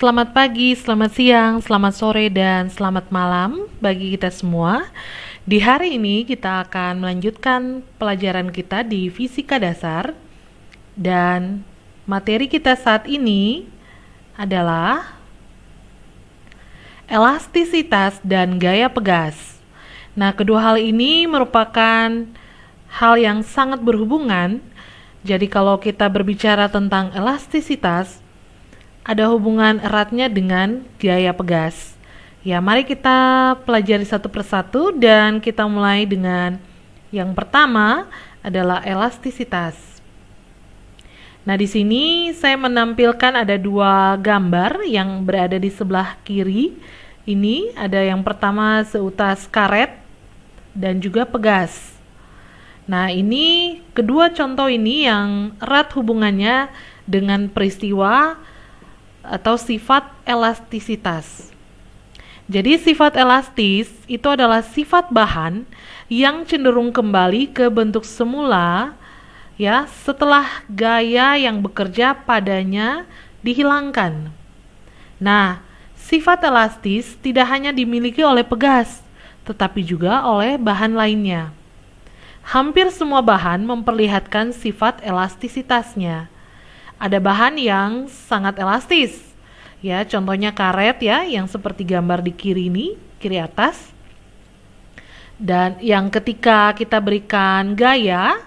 Selamat pagi, selamat siang, selamat sore, dan selamat malam bagi kita semua. Di hari ini kita akan melanjutkan pelajaran kita di Fisika Dasar. Dan materi kita saat ini adalah elastisitas dan gaya pegas. Nah, kedua hal ini merupakan hal yang sangat berhubungan. Jadi kalau kita berbicara tentang elastisitas, ada hubungan eratnya dengan gaya pegas. Ya, mari kita pelajari satu persatu dan kita mulai dengan yang pertama adalah elastisitas. Nah, di sini saya menampilkan ada dua gambar yang berada di sebelah kiri. Ini ada yang pertama seutas karet dan juga pegas. Nah, ini kedua contoh ini yang erat hubungannya dengan peristiwa atau sifat elastisitas. Jadi sifat elastis itu adalah sifat bahan yang cenderung kembali ke bentuk semula ya setelah gaya yang bekerja padanya dihilangkan. Nah, sifat elastis tidak hanya dimiliki oleh pegas, tetapi juga oleh bahan lainnya. Hampir semua bahan memperlihatkan sifat elastisitasnya. Ada bahan yang sangat elastis, ya, contohnya karet ya, yang seperti gambar di kiri ini, kiri atas. Dan yang ketika kita berikan gaya,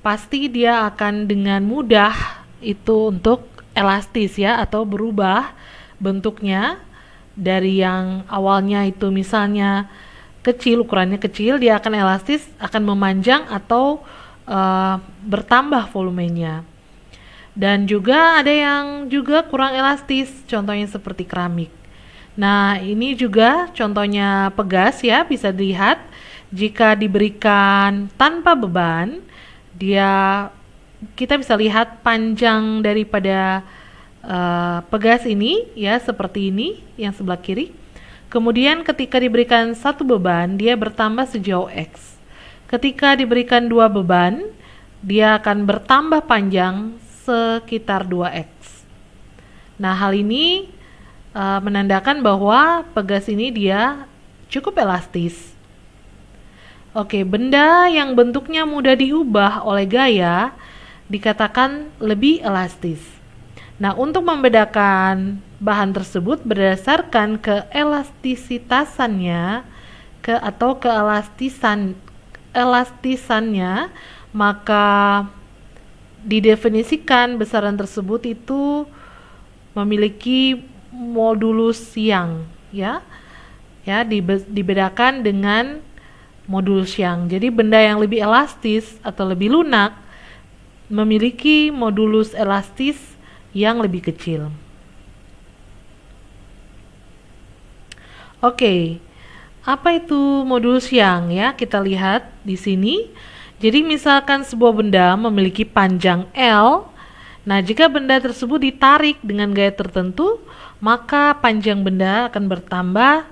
pasti dia akan dengan mudah itu untuk elastis ya, atau berubah bentuknya dari yang awalnya itu misalnya kecil, ukurannya kecil, dia akan elastis, akan memanjang atau bertambah volumenya. Dan juga ada yang juga kurang elastis, contohnya seperti keramik. Nah, ini juga contohnya pegas ya, bisa dilihat jika diberikan tanpa beban, kita bisa lihat panjang daripada pegas ini ya, seperti ini yang sebelah kiri. Kemudian ketika diberikan satu beban, dia bertambah sejauh X. Ketika diberikan dua beban, dia akan bertambah panjang sekitar 2x. Nah, hal ini menandakan bahwa pegas ini dia cukup elastis. Oke, benda yang bentuknya mudah diubah oleh gaya dikatakan lebih elastis. Nah, untuk membedakan bahan tersebut berdasarkan keelastisitasannya atau keelastisannya, maka didefinisikan besaran tersebut itu memiliki modulus yang dibedakan dengan modulus yang. Jadi benda yang lebih elastis atau lebih lunak memiliki modulus elastis yang lebih kecil. Oke, apa itu modulus yang ya? Kita lihat di sini. Jadi misalkan sebuah benda memiliki panjang L, nah jika benda tersebut ditarik dengan gaya tertentu, maka panjang benda akan bertambah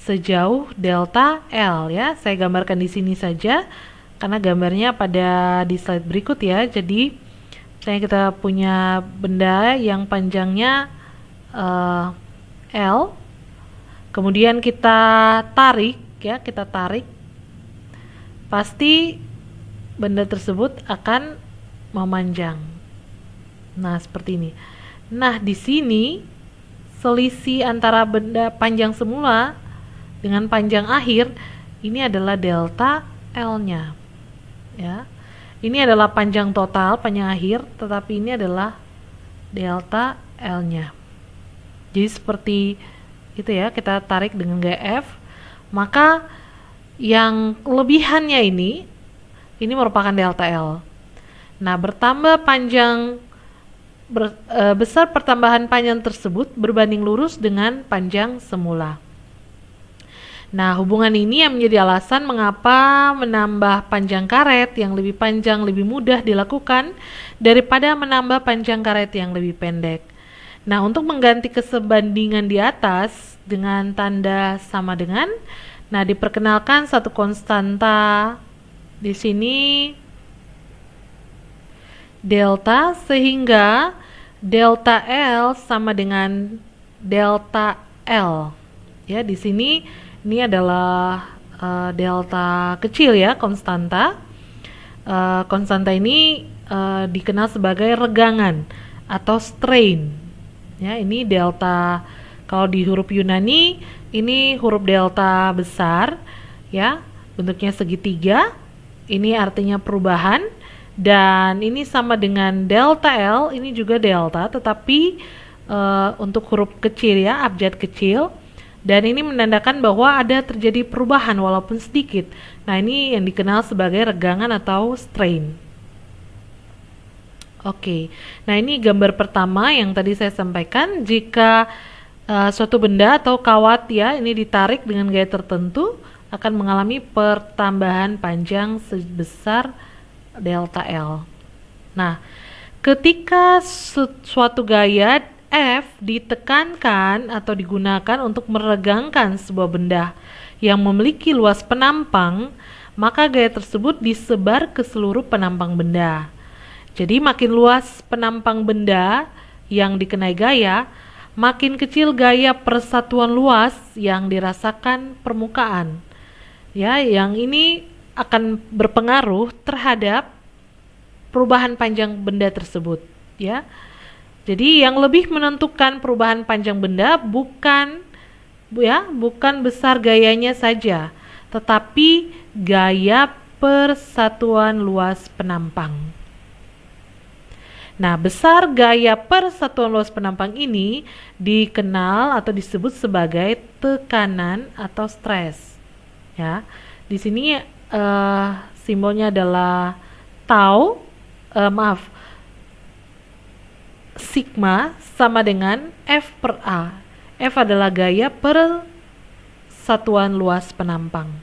sejauh delta L ya. Saya gambarkan di sini saja karena gambarnya pada di slide berikut ya. Jadi kita punya benda yang panjangnya L, kemudian kita tarik, pasti benda tersebut akan memanjang. Nah, seperti ini. Nah, di sini selisih antara benda panjang semula dengan panjang akhir ini adalah delta L-nya. Ya. Ini adalah panjang total, panjang akhir, tetapi ini adalah delta L-nya. Jadi seperti itu ya, kita tarik dengan gaya F, maka yang kelebihannya ini merupakan delta L. Nah, bertambah panjang besar pertambahan panjang tersebut berbanding lurus dengan panjang semula. Nah, hubungan ini yang menjadi alasan mengapa menambah panjang karet yang lebih panjang lebih mudah dilakukan daripada menambah panjang karet yang lebih pendek. Nah, untuk mengganti kesebandingan di atas dengan tanda sama dengan, nah diperkenalkan satu konstanta di sini delta, sehingga delta L sama dengan delta L. Ya, di sini ini adalah delta kecil ya, konstanta. Konstanta ini dikenal sebagai regangan atau strain. Ya, ini delta. Kalau di huruf Yunani ini huruf delta besar, ya, bentuknya segitiga. Ini artinya perubahan, dan ini sama dengan delta L. Ini juga delta, tetapi untuk huruf kecil ya, abjad kecil. Dan ini menandakan bahwa ada terjadi perubahan walaupun sedikit. Nah, ini yang dikenal sebagai regangan atau strain. Oke, nah ini gambar pertama yang tadi saya sampaikan. Jika suatu benda atau kawat ya ini ditarik dengan gaya tertentu, akan mengalami pertambahan panjang sebesar delta L. Nah, ketika suatu gaya F ditekankan atau digunakan untuk meregangkan sebuah benda yang memiliki luas penampang, maka gaya tersebut disebar ke seluruh penampang benda. Jadi makin luas penampang benda yang dikenai gaya, makin kecil gaya persatuan luas yang dirasakan permukaan. Ya, yang ini akan berpengaruh terhadap perubahan panjang benda tersebut, ya. Jadi yang lebih menentukan perubahan panjang benda bukan besar gayanya saja, tetapi gaya persatuan luas penampang. Nah, besar gaya persatuan luas penampang ini dikenal atau disebut sebagai tekanan atau stres. Ya, di sini simbolnya adalah tau, sigma sama dengan F per A. F adalah gaya persatuan luas penampang.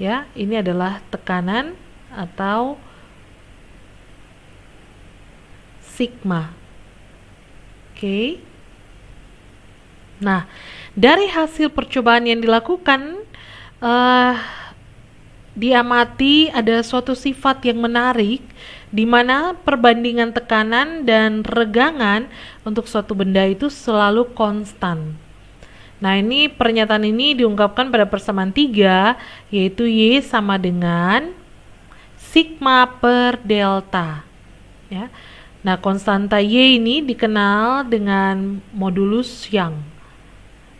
Ya, ini adalah tekanan atau sigma. Oke. Nah, dari hasil percobaan yang dilakukan, diamati ada suatu sifat yang menarik, di mana perbandingan tekanan dan regangan untuk suatu benda itu selalu konstan. Nah, ini pernyataan ini diungkapkan pada persamaan 3, yaitu Y sama dengan sigma per delta. Ya. Nah, konstanta Y ini dikenal dengan modulus Young.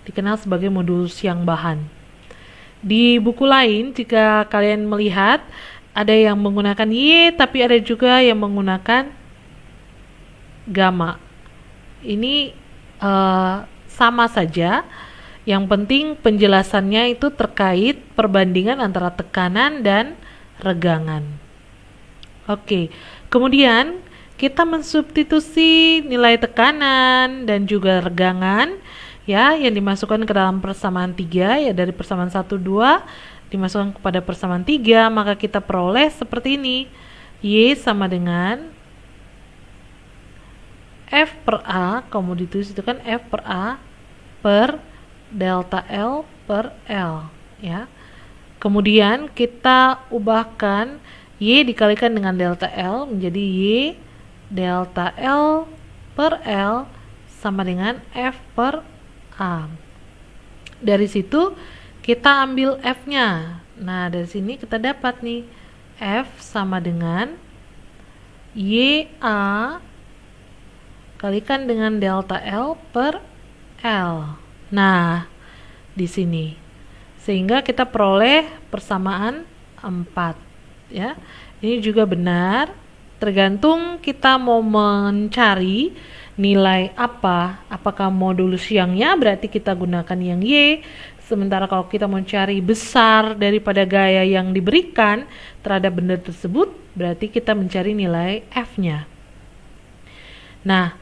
Dikenal sebagai modulus Young bahan. Di buku lain, jika kalian melihat, ada yang menggunakan Y, tapi ada juga yang menggunakan gamma. Ini sama saja. Yang penting penjelasannya itu terkait perbandingan antara tekanan dan regangan. Oke, kemudian kita mensubstitusi nilai tekanan dan juga regangan ya yang dimasukkan ke dalam persamaan 3, ya dari persamaan 1, 2 dimasukkan kepada persamaan 3, maka kita peroleh seperti ini. Y sama dengan F per A, kamu ditulis itu kan F per A per delta L per L, ya. Kemudian kita ubahkan Y dikalikan dengan delta L menjadi Y delta L per L sama dengan F per A. Dari situ kita ambil F-nya. Nah, dari sini kita dapat nih F sama dengan YA kalikan dengan delta L per L. Nah, di sini. Sehingga kita peroleh persamaan 4, ya. Ini juga benar, tergantung kita mau mencari nilai apa. Apakah modulus Young-nya berarti kita gunakan yang Y. Sementara kalau kita mencari besar daripada gaya yang diberikan terhadap benda tersebut, berarti kita mencari nilai F-nya. Nah,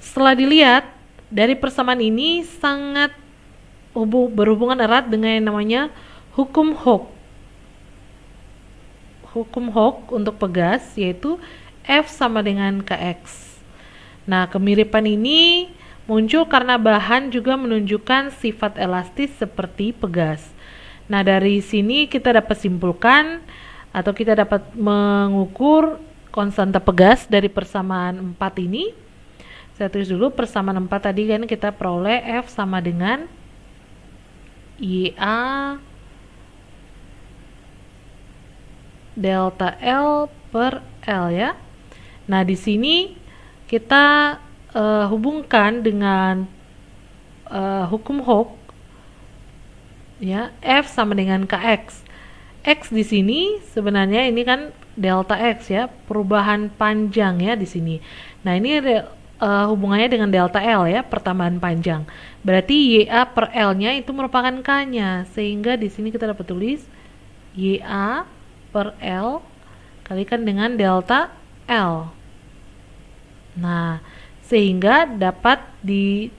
setelah dilihat, dari persamaan ini sangat berhubungan erat dengan yang namanya hukum Hooke. Hukum Hooke untuk pegas, yaitu F sama dengan Kx. Nah, kemiripan ini muncul karena bahan juga menunjukkan sifat elastis seperti pegas. Nah, dari sini kita dapat simpulkan atau kita dapat mengukur konstanta pegas dari persamaan 4 ini. Saya tulis dulu persamaan 4 tadi kan kita peroleh F sama dengan YA delta L per L ya. Nah, di sini kita hubungkan dengan hukum Hooke ya, F sama dengan KX. X di sini sebenarnya ini kan delta X ya, perubahan panjang ya di sini. Nah, ini hubungannya dengan delta L ya, pertambahan panjang. Berarti YA per L-nya itu merupakan K-nya, sehingga di sini kita dapat tulis YA per L kalikan dengan delta L. Nah, sehingga dapat diperoleh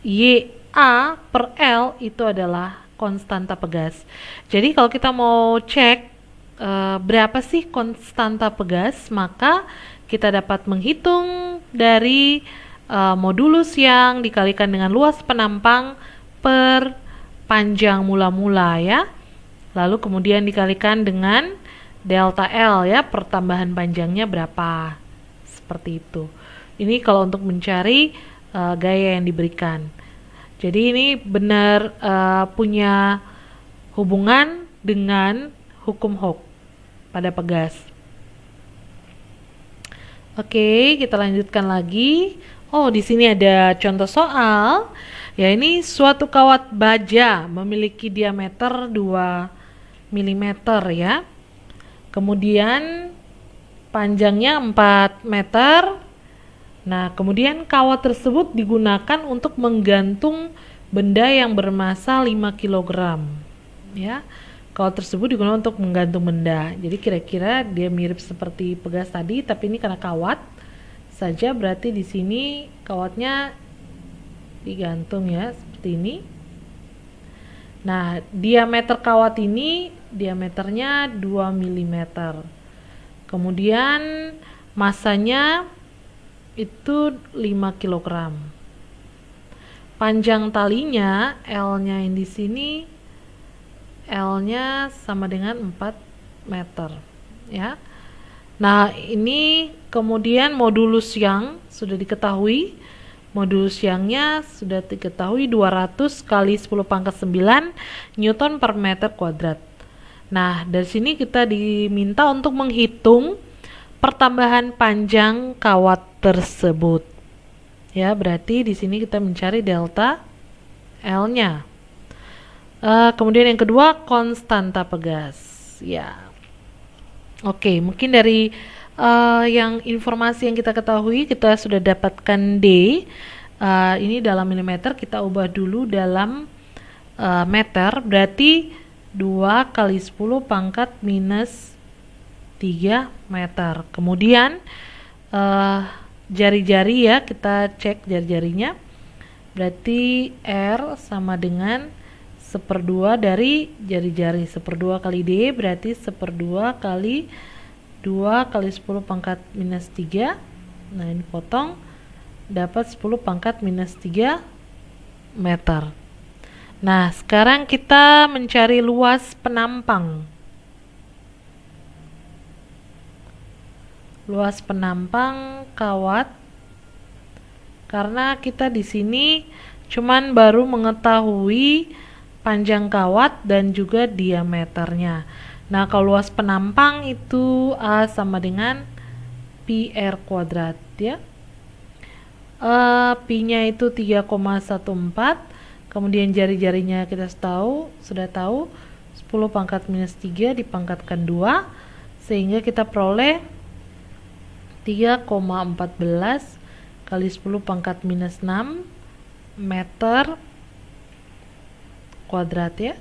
YA per L itu adalah konstanta pegas. Jadi kalau kita mau cek berapa sih konstanta pegas, maka kita dapat menghitung dari modulus yang dikalikan dengan luas penampang per panjang mula-mula ya. Lalu kemudian dikalikan dengan delta L ya, pertambahan panjangnya berapa. Seperti itu. Ini kalau untuk mencari gaya yang diberikan. Jadi ini benar punya hubungan dengan hukum Hooke pada pegas. Oke, kita lanjutkan lagi. Oh, di sini ada contoh soal. Ya, ini suatu kawat baja memiliki diameter 2 mm ya. Kemudian panjangnya 4 meter. Nah, kemudian kawat tersebut digunakan untuk menggantung benda yang bermasa 5 kg. Ya. Kawat tersebut digunakan untuk menggantung benda. Jadi kira-kira dia mirip seperti pegas tadi, tapi ini karena kawat saja, berarti di sini kawatnya digantung ya, seperti ini. Nah, diameter kawat ini diameternya 2 mm. Kemudian masanya itu 5 kg. Panjang talinya L-nya yang di sini L-nya sama dengan 4 meter ya. Nah, ini kemudian modulus yang sudah diketahui. Modulus Young-nya sudah diketahui 200 kali 10 pangkat 9 Newton per meter kuadrat. Nah, dari sini kita diminta untuk menghitung pertambahan panjang kawat tersebut. Ya, berarti di sini kita mencari delta L-nya. Kemudian yang kedua, konstanta pegas. Ya. Oke, mungkin dari yang informasi yang kita ketahui, kita sudah dapatkan D. Ini dalam milimeter, kita ubah dulu dalam meter, berarti 2 kali 10 pangkat minus 3 meter. Kemudian jari-jari ya, kita cek jari-jarinya, berarti R sama dengan 1/2 dari jari-jari. 1/2 kali D berarti 1/2 kali 2 kali 10 pangkat minus 3. Nah, ini potong, dapat 10 pangkat minus 3 meter. Nah, sekarang kita mencari luas penampang. Luas penampang kawat, karena kita di sini cuman baru mengetahui panjang kawat dan juga diameternya. Nah, kalau luas penampang itu A sama dengan pi R kuadrat ya. Pi-nya itu 3,14. Kemudian jari-jarinya kita sudah tahu 10 pangkat minus 3 dipangkatkan 2, sehingga kita peroleh 3,14 kali 10 pangkat minus 6 meter kuadrat ya.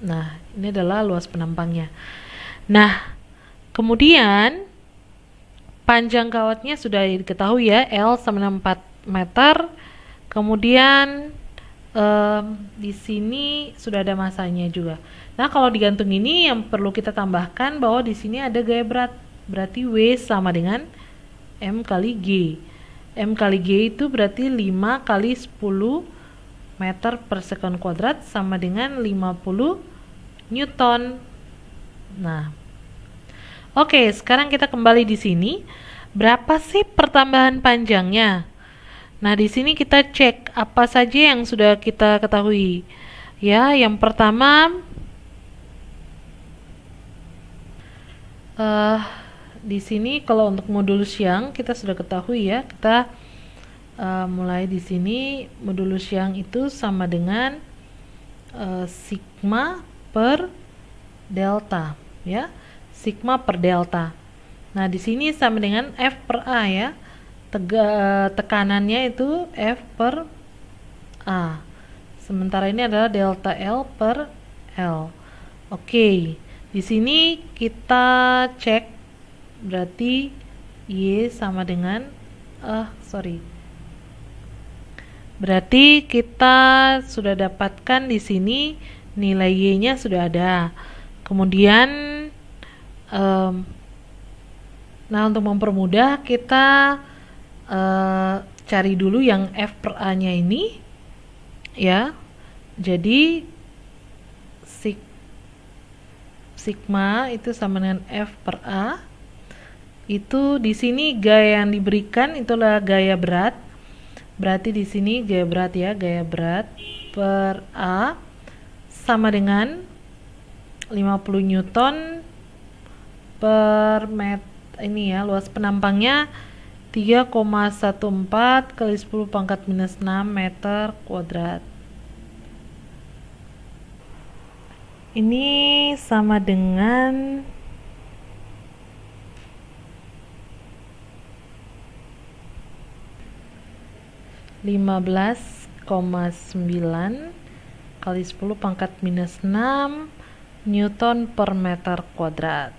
Nah, ini adalah luas penampangnya. Nah, kemudian panjang kawatnya sudah diketahui ya, L sama dengan 4 meter. Kemudian di sini sudah ada masanya juga. Nah, kalau digantung ini yang perlu kita tambahkan bahwa di sini ada gaya berat. Berarti W sama dengan M kali G. M kali G itu berarti 5 kali 10 meter per sekon kuadrat sama dengan 50 Newton. Nah, oke, sekarang kita kembali di sini. Berapa sih pertambahan panjangnya? Nah, di sini kita cek apa saja yang sudah kita ketahui. Ya, yang pertama, eh di sini kalau untuk modulus yang kita sudah ketahui ya, kita mulai di sini modulus yang itu sama dengan sigma per delta, ya, sigma per delta. Nah, di sini sama dengan F per A ya. Tekanannya itu F per A. Sementara ini adalah delta L per L. Oke. Di sini kita cek berarti Y sama dengan berarti kita sudah dapatkan di sini nilai Y-nya sudah ada. Kemudian nah, untuk mempermudah kita cari dulu yang F per A-nya ini ya. Jadi sigma itu sama dengan F per A. Itu di sini gaya yang diberikan itulah gaya berat. Berarti di sini gaya berat ya, gaya berat per A sama dengan 50 Newton per meter. Ini ya, luas penampangnya 3,14 kali 10 pangkat minus 6 meter kuadrat. Ini sama dengan 15,9 kali 10 pangkat minus 6 Newton per meter kuadrat.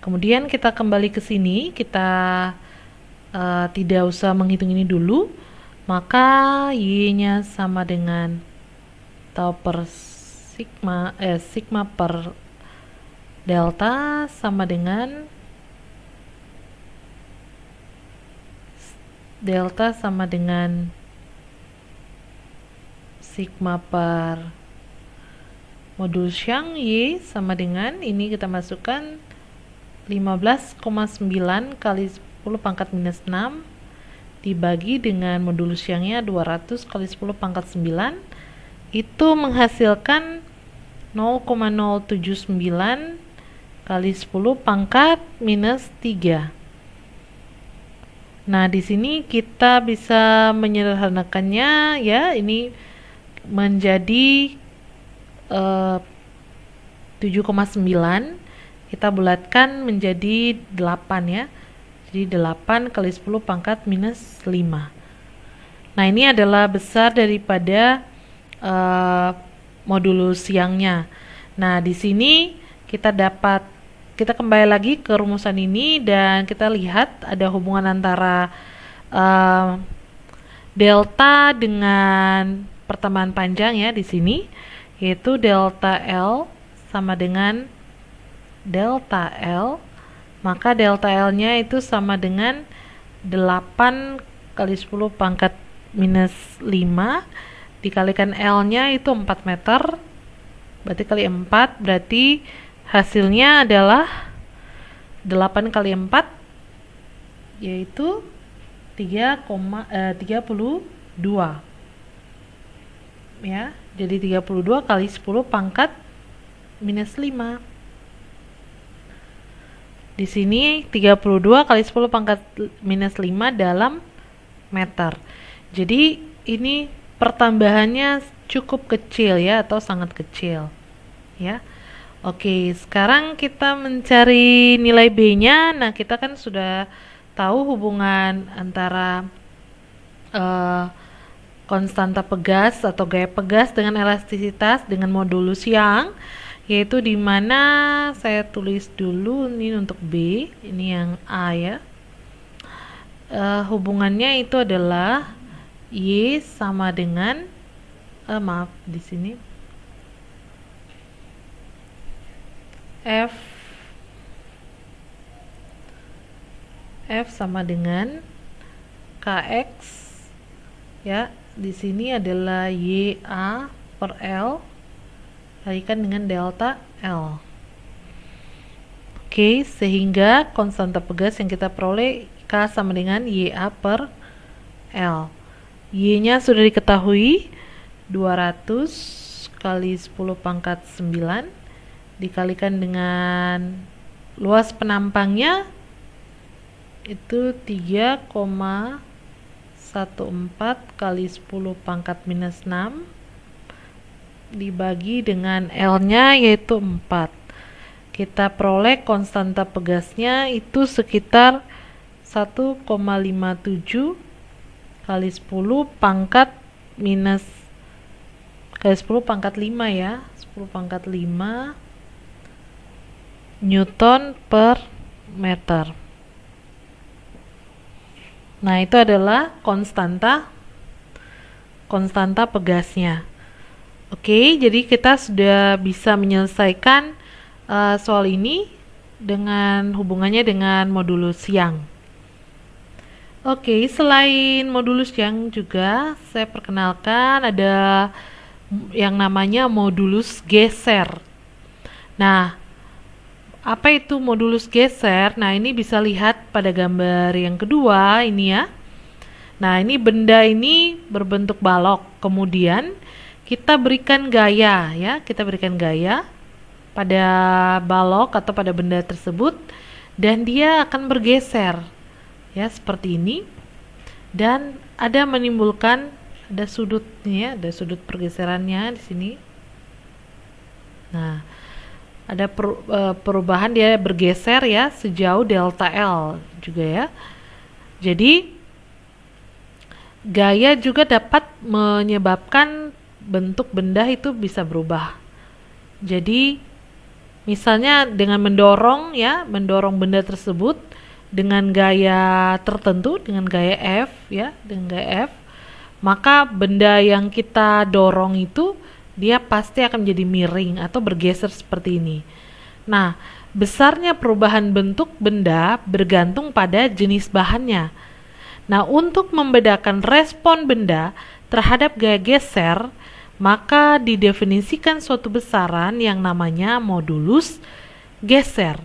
Kemudian kita kembali ke sini, kita tidak usah menghitung ini dulu, maka Y-nya sama dengan tau per sigma per delta sama dengan delta sama dengan sigma per modulus yang Y sama dengan ini kita masukkan 15,9 kali 10 pangkat minus 6 dibagi dengan modulus yangnya 200 kali 10 pangkat 9 itu menghasilkan 0,079 kali 10 pangkat minus 3. Nah, di sini kita bisa menyederhanakannya ya, ini menjadi 7,9 kita bulatkan menjadi 8 ya. Jadi 8 kali 10 pangkat minus 5. Nah, ini adalah besar daripada modulus yangnya. Nah, di sini kita kembali lagi ke rumusan ini dan kita lihat ada hubungan antara delta dengan pertambahan panjang ya di sini, yaitu delta L sama dengan delta L, maka delta L-nya itu sama dengan 8 kali 10 pangkat minus 5 dikalikan L-nya itu 4 meter, berarti kali 4, berarti hasilnya adalah 8 kali 4 yaitu 32 ya, jadi 32 kali 10 pangkat minus 5. Di sini 32 kali 10 pangkat minus 5 dalam meter. Jadi ini pertambahannya cukup kecil ya, atau sangat kecil ya. Oke, sekarang kita mencari nilai B-nya. Nah, kita kan sudah tahu hubungan antara konstanta pegas atau gaya pegas dengan elastisitas dengan modulus yang, yaitu di mana saya tulis dulu ini untuk B, ini yang A ya. Hubungannya itu adalah Y sama dengan maaf di sini F sama dengan Kx ya. Di sini adalah YA per L kalikan dengan delta L. Oke, sehingga konstanta pegas yang kita peroleh K sama dengan YA per L. Y-nya sudah diketahui, 200 kali 10 pangkat 9 dikalikan dengan luas penampangnya itu 3,14 kali 10 pangkat minus 6 dibagi dengan L-nya yaitu 4. Kita peroleh konstanta pegasnya itu sekitar 1,57 kali 10 pangkat minus kali 10 pangkat 5 ya, 10 pangkat 5 Newton per meter. Nah, itu adalah konstanta pegasnya. Oke, jadi kita sudah bisa menyelesaikan soal ini dengan hubungannya dengan modulus Young. Oke, selain modulus Young juga saya perkenalkan ada yang namanya modulus geser. Nah, apa itu modulus geser? Nah, ini bisa lihat pada gambar yang kedua ini ya. Nah, ini benda ini berbentuk balok. Kemudian kita berikan gaya ya, kita berikan gaya pada balok atau pada benda tersebut dan dia akan bergeser ya seperti ini dan ada menimbulkan ada sudutnya, ada sudut pergeserannya di sini. Nah, ada perubahan dia bergeser ya sejauh delta L juga ya. Jadi gaya juga dapat menyebabkan bentuk benda itu bisa berubah. Jadi misalnya dengan mendorong benda tersebut dengan gaya tertentu, dengan gaya F ya, dengan gaya F, maka benda yang kita dorong itu dia pasti akan menjadi miring atau bergeser seperti ini. Nah, besarnya perubahan bentuk benda bergantung pada jenis bahannya. Nah, untuk membedakan respon benda terhadap gaya geser, maka didefinisikan suatu besaran yang namanya modulus geser.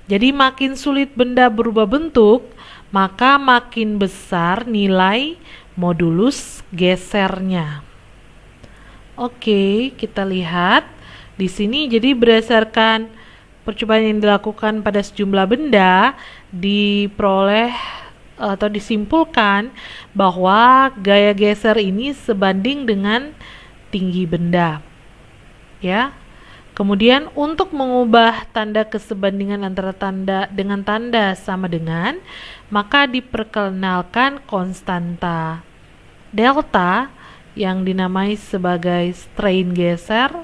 Jadi makin sulit benda berubah bentuk, maka makin besar nilai modulus gesernya. Oke, kita lihat di sini. Jadi berdasarkan percobaan yang dilakukan pada sejumlah benda, diperoleh atau disimpulkan bahwa gaya geser ini sebanding dengan tinggi benda ya. Kemudian untuk mengubah tanda kesebandingan antara tanda dengan tanda sama dengan, maka diperkenalkan konstanta delta yang dinamai sebagai strain geser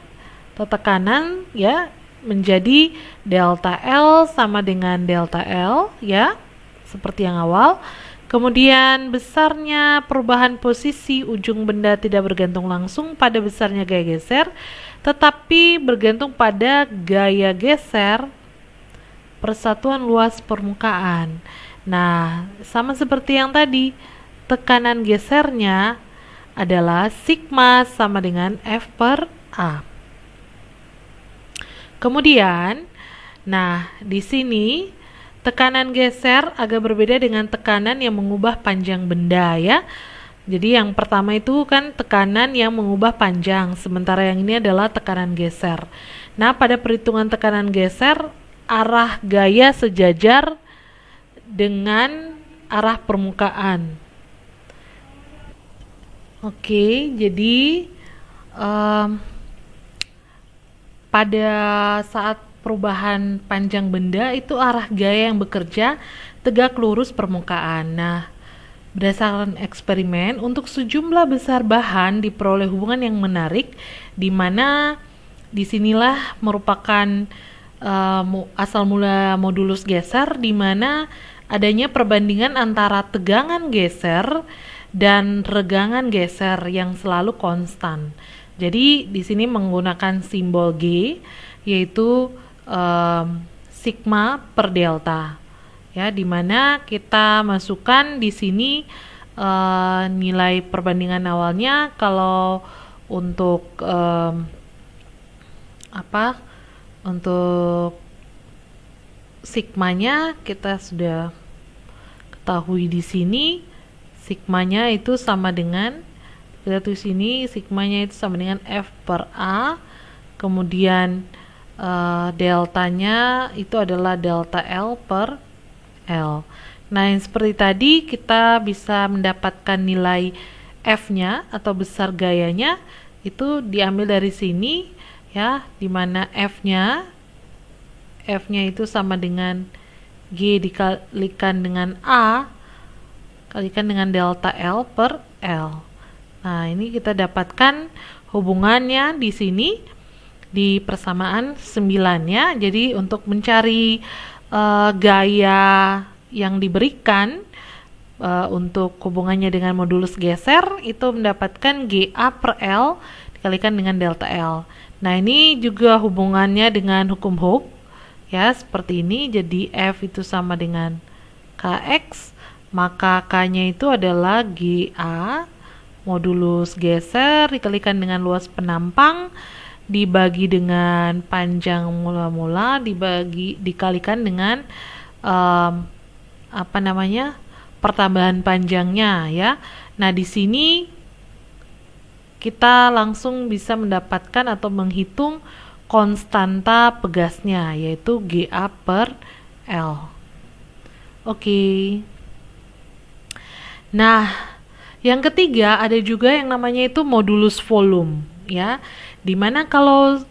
atau tekanan ya menjadi delta L sama dengan delta L ya, seperti yang awal. Kemudian besarnya perubahan posisi ujung benda tidak bergantung langsung pada besarnya gaya geser, tetapi bergantung pada gaya geser persatuan luas permukaan. Nah, sama seperti yang tadi, tekanan gesernya adalah sigma sama dengan F per A. Kemudian, nah di sini tekanan geser agak berbeda dengan tekanan yang mengubah panjang benda ya. Jadi yang pertama itu kan tekanan yang mengubah panjang, sementara yang ini adalah tekanan geser. Nah, pada perhitungan tekanan geser, arah gaya sejajar dengan arah permukaan. Oke, jadi pada saat perubahan panjang benda itu arah gaya yang bekerja tegak lurus permukaan. Nah, berdasarkan eksperimen untuk sejumlah besar bahan diperoleh hubungan yang menarik, di mana disinilah merupakan asal mula modulus geser, di mana adanya perbandingan antara tegangan geser dan regangan geser yang selalu konstan. Jadi di sini menggunakan simbol G, yaitu sigma per delta ya, dimana kita masukkan di sini nilai perbandingan awalnya. Kalau untuk untuk sigmanya kita sudah ketahui di sini sigmanya itu sama dengan, kita tulis sini sigmanya itu sama dengan F per A, kemudian deltanya itu adalah delta L per L. Nah, yang seperti tadi kita bisa mendapatkan nilai F-nya atau besar gayanya itu diambil dari sini ya, dimana F-nya itu sama dengan G dikalikan dengan A kalikan dengan delta L per L. Nah, ini kita dapatkan hubungannya di sini di persamaan 9 ya. Jadi untuk mencari gaya yang diberikan untuk hubungannya dengan modulus geser itu mendapatkan GA per L dikalikan dengan delta L. Nah, ini juga hubungannya dengan hukum Hooke ya, seperti ini. Jadi F itu sama dengan KX, maka K-nya itu adalah GA modulus geser dikalikan dengan luas penampang dibagi dengan panjang mula-mula dikalikan dengan pertambahan panjangnya ya. Nah, di sini kita langsung bisa mendapatkan atau menghitung konstanta pegasnya, yaitu GA per L. Oke. Nah, yang ketiga ada juga yang namanya itu modulus volume ya, dimana kalau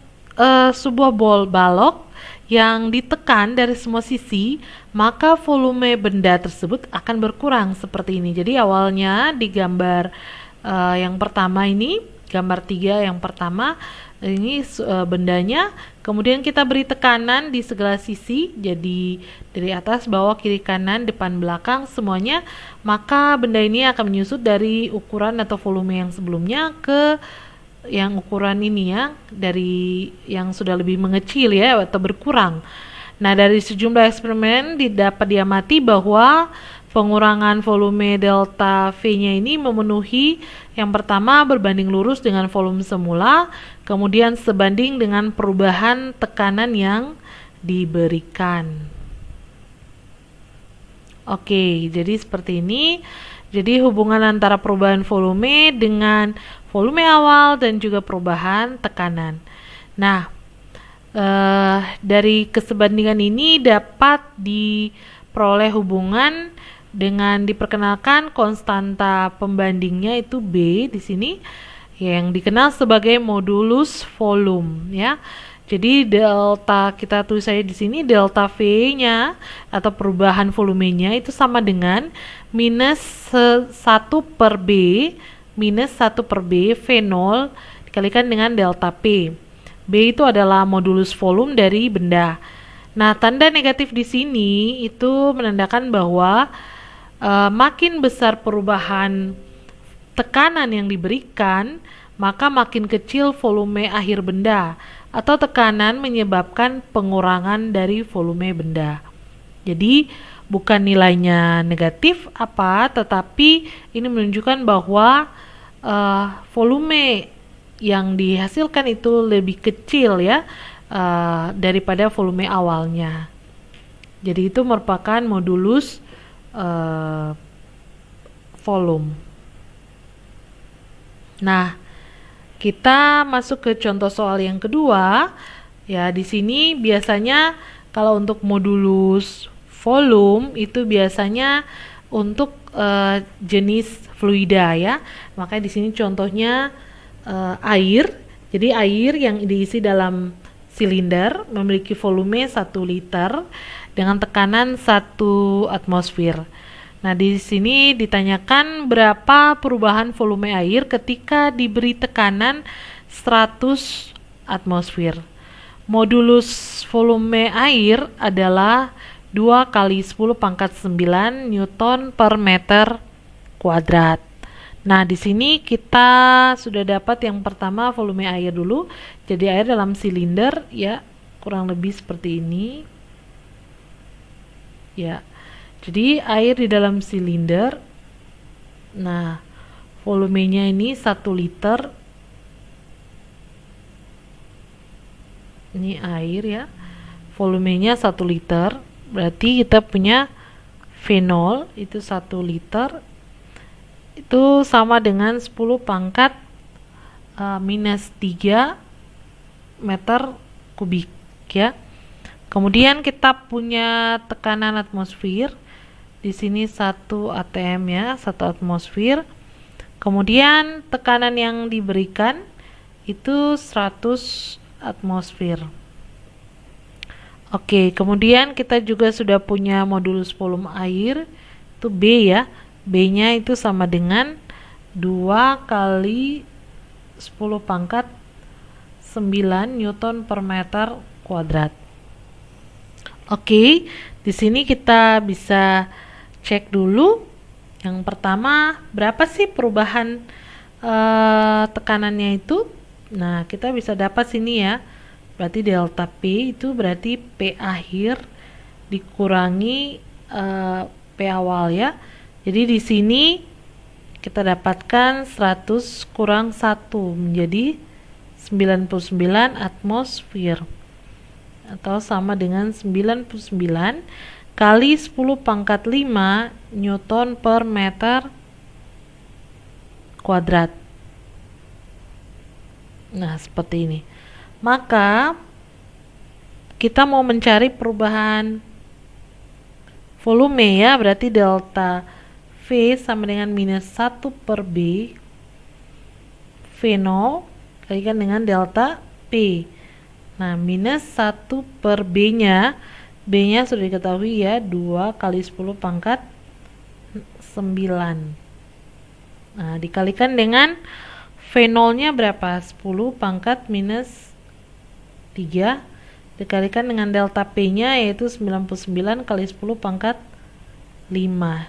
sebuah balok yang ditekan dari semua sisi, maka volume benda tersebut akan berkurang seperti ini. Jadi awalnya di gambar yang pertama ini, gambar 3 yang pertama ini bendanya, kemudian kita beri tekanan di segala sisi, jadi dari atas, bawah, kiri, kanan, depan, belakang, semuanya, maka benda ini akan menyusut dari ukuran atau volume yang sebelumnya ke yang ukuran ini ya, dari yang sudah lebih mengecil ya atau berkurang. Nah, dari sejumlah eksperimen dapat diamati bahwa pengurangan volume delta V-nya ini memenuhi yang pertama berbanding lurus dengan volume semula, kemudian sebanding dengan perubahan tekanan yang diberikan. Oke, jadi seperti ini. Jadi hubungan antara perubahan volume dengan volume awal dan juga perubahan tekanan. Nah, dari kesebandingan ini dapat diperoleh hubungan dengan diperkenalkan konstanta pembandingnya itu B di sini yang dikenal sebagai modulus volume ya. Jadi delta, kita tulis saja di sini delta V-nya atau perubahan volumenya itu sama dengan minus 1 per B minus 1 per B V0 dikalikan dengan delta P. B itu adalah modulus volume dari benda. Nah, tanda negatif di sini itu menandakan bahwa makin besar perubahan tekanan yang diberikan, maka makin kecil volume akhir benda, atau tekanan menyebabkan pengurangan dari volume benda. Jadi bukan nilainya negatif tetapi ini menunjukkan bahwa volume yang dihasilkan itu lebih kecil ya daripada volume awalnya. Jadi itu merupakan modulus volume. Nah, kita masuk ke contoh soal yang kedua. Ya, di sini biasanya kalau untuk modulus volume itu biasanya untuk jenis fluida ya. Makanya di sini contohnya air. Jadi air yang diisi dalam silinder memiliki volume 1 liter dengan tekanan 1 atmosfer. Nah, di sini ditanyakan berapa perubahan volume air ketika diberi tekanan 100 atmosfer. Modulus volume air adalah 2 kali 10 pangkat 9 Newton per meter kuadrat. Nah, di sini kita sudah dapat yang pertama volume air dulu. Jadi air dalam silinder ya, kurang lebih seperti ini. Ya. Jadi air di dalam silinder. Nah, volumenya ini 1 liter. Ini air ya. Volumenya 1 liter. Berarti kita punya fenol itu 1 liter itu sama dengan 10 pangkat minus 3 meter kubik ya. Kemudian kita punya tekanan atmosfer di sini 1 atm ya, 1 atmosfer. Kemudian tekanan yang diberikan itu 100 atmosfer. Oke, kemudian kita juga sudah punya modulus volume air itu B ya. B-nya itu sama dengan 2 kali 10 pangkat 9 Newton per meter kuadrat. Oke, di sini kita bisa cek dulu. Yang pertama, berapa sih perubahan tekanannya itu? Nah, kita bisa dapat sini ya. Berarti delta P itu berarti P akhir dikurangi P awal ya. Jadi di sini kita dapatkan 100 kurang 1 menjadi 99 atmosfer atau sama dengan 99 kali 10 pangkat 5 Newton per meter kuadrat. Nah, seperti ini. Maka kita mau mencari perubahan volume ya, berarti delta V sama dengan minus 1 per B V0 kalikan dengan delta P. Nah, minus 1 per B-nya, B-nya sudah diketahui ya, 2 kali 10 pangkat 9. Nah, dikalikan dengan V0-nya berapa? 10 pangkat minus 3 dikalikan dengan delta P-nya yaitu 99 kali 10 pangkat 5.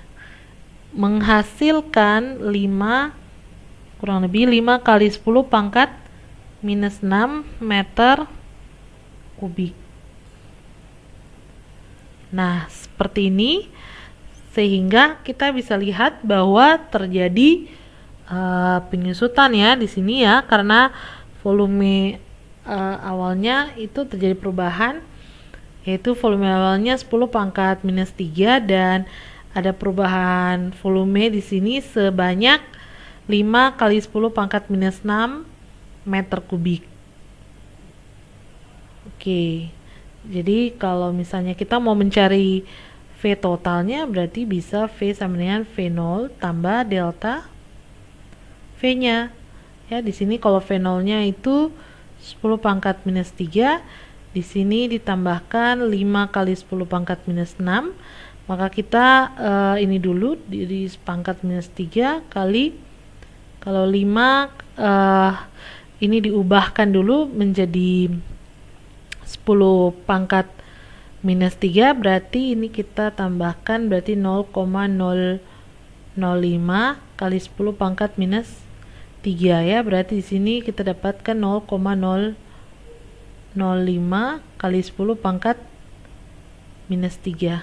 Menghasilkan 5 kurang lebih 5 kali 10 pangkat minus 6 meter kubik. Nah, seperti ini sehingga kita bisa lihat bahwa terjadi penyusutan ya di sini ya, karena volume awalnya itu terjadi perubahan, yaitu volume awalnya 10 pangkat minus 3 dan ada perubahan volume di sini sebanyak 5 kali 10 pangkat minus 6 meter kubik. Oke, jadi kalau misalnya kita mau mencari V totalnya berarti bisa V sama dengan V0 tambah delta V-nya. Ya, di sini kalau V0-nya itu 10 pangkat minus 3, di sini ditambahkan 5 kali 10 pangkat minus 6, maka kita ini dulu di pangkat minus 3 kali, kalau 5 ini diubahkan dulu menjadi 10 pangkat minus 3, berarti ini kita tambahkan berarti 0,005 kali 10 pangkat minus 3 ya, berarti di sini kita dapatkan 0,005 kali 10 pangkat minus 3.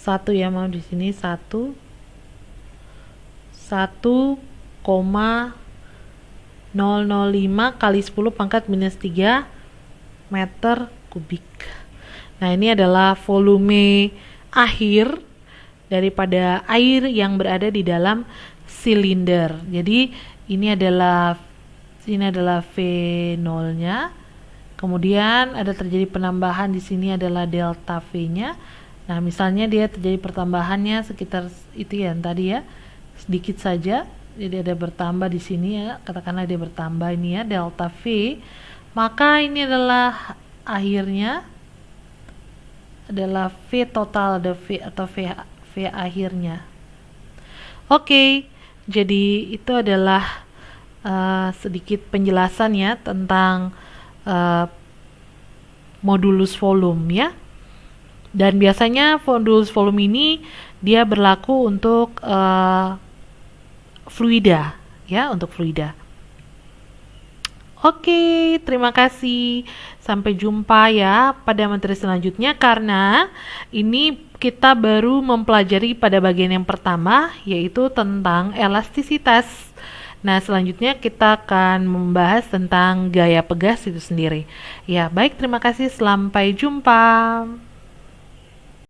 1 ya, mau di sini 1,005 kali 10 pangkat minus 3 meter kubik. Nah, ini adalah volume akhir daripada air yang berada di dalam silinder. Jadi ini adalah V0-nya. Kemudian ada terjadi penambahan di sini adalah delta V-nya. Nah, misalnya dia terjadi pertambahannya sekitar itu ya tadi ya, sedikit saja. Jadi ada bertambah di sini ya, katakanlah dia bertambah ini ya delta V. Maka ini adalah akhirnya adalah V total, ada V atau V akhirnya. Oke, jadi itu adalah sedikit penjelasan ya tentang modulus volume ya. Dan biasanya modulus volume ini dia berlaku untuk fluida ya, untuk fluida. Oke, terima kasih. Sampai jumpa ya pada materi selanjutnya, karena ini kita baru mempelajari pada bagian yang pertama, yaitu tentang elastisitas. Nah, selanjutnya kita akan membahas tentang gaya pegas itu sendiri. Ya, baik, terima kasih. Sampai jumpa.